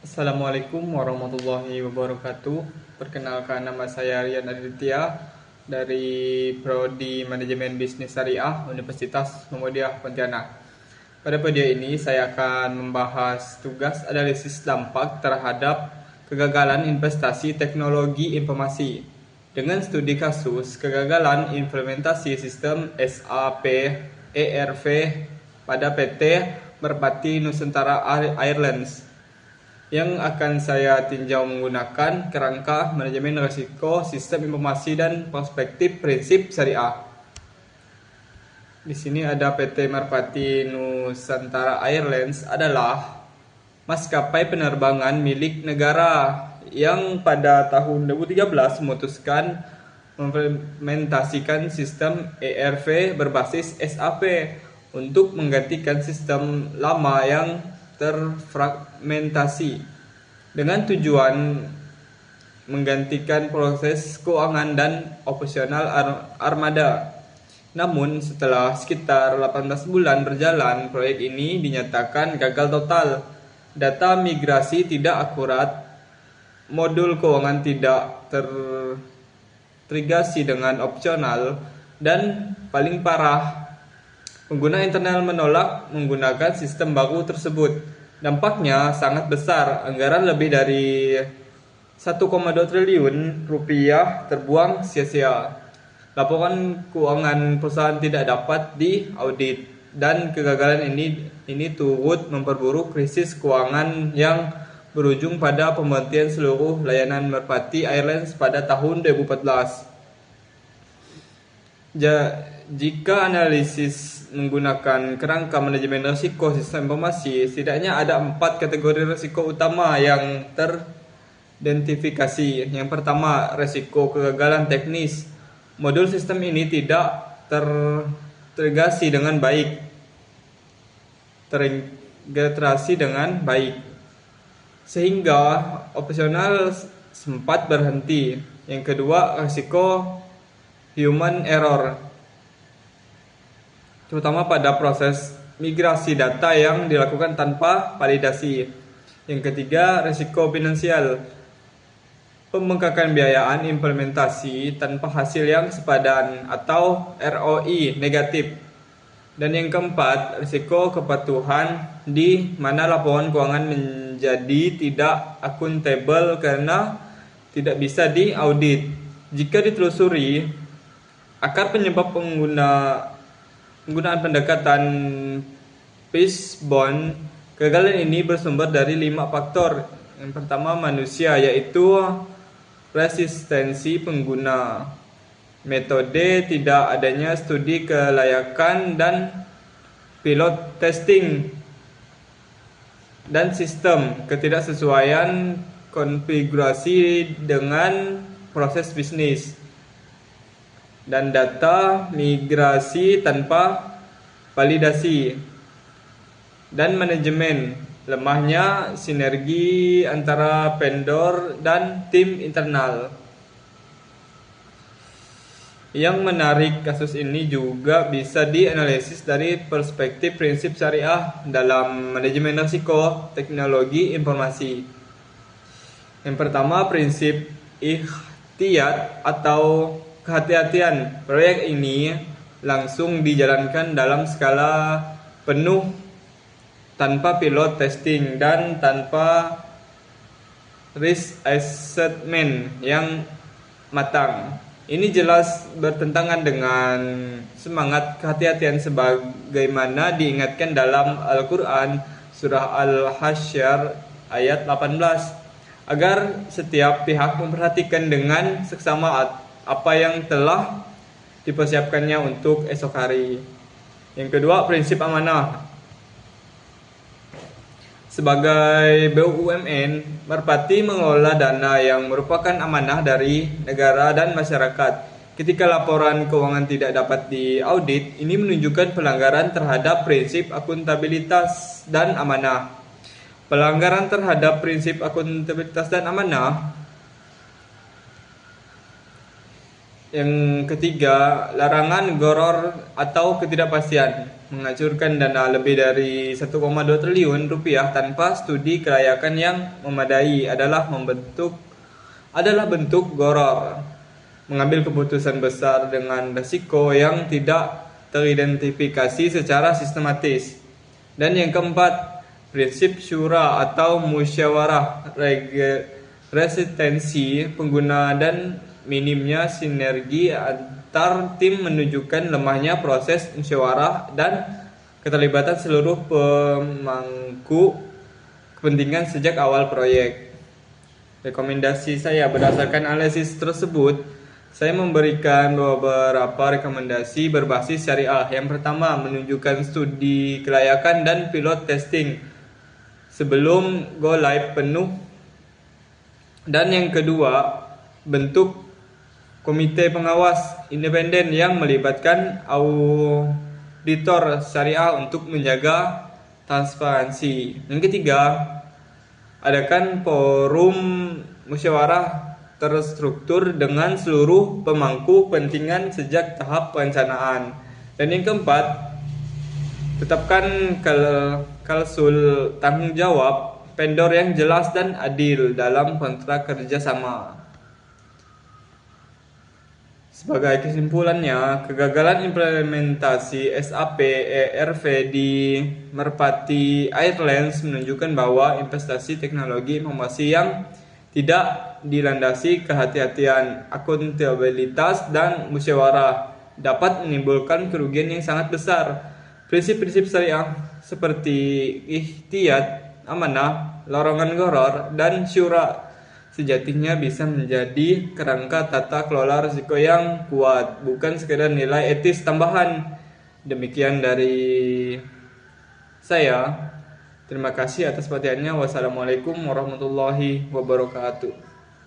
Assalamualaikum warahmatullahi wabarakatuh. Perkenalkan, nama saya Rian Aditya dari Prodi Manajemen Bisnis Syariah Universitas Muhammadiyah Pontianak. Pada video ini saya akan membahas tugas analisis dampak terhadap kegagalan investasi teknologi informasi dengan studi kasus kegagalan implementasi sistem SAP ERP pada PT Merpati Nusantara Airlines yang akan saya tinjau menggunakan kerangka manajemen risiko sistem informasi dan perspektif prinsip syariah. Di sini ada PT Merpati Nusantara Airlines adalah maskapai penerbangan milik negara yang pada tahun 2013 memutuskan mengimplementasikan sistem ERP berbasis SAP untuk menggantikan sistem lama yang terfragmentasi dengan tujuan menggantikan proses keuangan dan operasional armada. Namun setelah sekitar 18 bulan berjalan, proyek ini dinyatakan gagal total. Data migrasi tidak akurat, modul keuangan tidak terintegrasi dengan opsional, dan paling parah, pengguna internal menolak menggunakan sistem baru tersebut. Dampaknya sangat besar, anggaran lebih dari 1,2 triliun rupiah terbuang sia-sia. Laporan keuangan perusahaan tidak dapat diaudit dan kegagalan ini turut memperburuk krisis keuangan yang berujung pada pemberhentian seluruh layanan Merpati Airlines pada tahun 2014. Jika analisis menggunakan kerangka manajemen risiko sistem informasi, setidaknya ada 4 kategori risiko utama yang teridentifikasi. Yang pertama, risiko kegagalan teknis. Modul sistem ini tidak terintegrasi dengan baik, sehingga operasional sempat berhenti. Yang kedua, risiko human error, terutama pada proses migrasi data yang dilakukan tanpa validasi. Yang ketiga, risiko finansial, pembengkakan biayaan implementasi tanpa hasil yang sepadan atau ROI negatif. Dan yang keempat, risiko kepatuhan, di mana laporan keuangan menjadi tidak akuntabel karena tidak bisa diaudit. Jika ditelusuri akar penyebab penggunaan pendekatan Fishbone, kegagalan ini bersumber dari 5 faktor. Yang pertama, manusia, yaitu resistensi pengguna, metode, tidak adanya studi kelayakan dan pilot testing, dan sistem, ketidaksesuaian konfigurasi dengan proses bisnis, dan data migrasi tanpa validasi, dan manajemen, lemahnya sinergi antara vendor dan tim internal. Yang menarik, kasus ini juga bisa dianalisis dari perspektif prinsip syariah dalam manajemen risiko teknologi informasi. Yang pertama, prinsip ihtiyat atau kehati-hatian. Proyek ini langsung dijalankan dalam skala penuh tanpa pilot testing dan tanpa risk assessment yang matang. Ini jelas bertentangan dengan semangat kehati-hatian sebagaimana diingatkan dalam Al-Quran surah Al-Hasyr ayat 18, agar setiap pihak memperhatikan dengan seksama apa yang telah dipersiapkannya untuk esok hari. Yang kedua, prinsip amanah. Sebagai BUMN, Merpati mengelola dana yang merupakan amanah dari negara dan masyarakat. Ketika laporan keuangan tidak dapat diaudit, ini menunjukkan pelanggaran terhadap prinsip akuntabilitas dan amanah. Pelanggaran terhadap prinsip akuntabilitas dan amanah. Yang ketiga, larangan gharar atau ketidakpastian. mengacurkan dana lebih dari 1,2 triliun rupiah tanpa studi kelayakan yang memadai adalah bentuk goror. Mengambil keputusan besar dengan risiko yang tidak teridentifikasi secara sistematis. Dan yang keempat, prinsip syura atau musyawarah resistensi pengguna dan minimnya sinergi antar tim menunjukkan lemahnya proses musyawarah dan keterlibatan seluruh pemangku kepentingan sejak awal proyek. Rekomendasi saya berdasarkan analisis tersebut, saya memberikan beberapa rekomendasi berbasis syariah. Yang pertama, menunjukkan studi kelayakan dan pilot testing sebelum go live penuh. Dan yang kedua, bentuk komite pengawas independen yang melibatkan auditor syariah untuk menjaga transparansi. Yang ketiga, adakan forum musyawarah terstruktur dengan seluruh pemangku kepentingan sejak tahap perencanaan. Dan yang keempat, tetapkan klausul tanggung jawab vendor yang jelas dan adil dalam kontrak kerjasama. Sebagai kesimpulannya, kegagalan implementasi SAP ERV di Merpati Airlines menunjukkan bahwa investasi teknologi informasi yang tidak dilandasi kehati-hatian, akuntabilitas, dan musyawarah dapat menimbulkan kerugian yang sangat besar. Prinsip-prinsip syariah seperti ihtiyat, amanah, larangan goror, dan syura sejatinya bisa menjadi kerangka tata kelola risiko yang kuat, bukan sekedar nilai etis tambahan. Demikian dari saya. Terima kasih atas perhatiannya. Wassalamualaikum warahmatullahi wabarakatuh.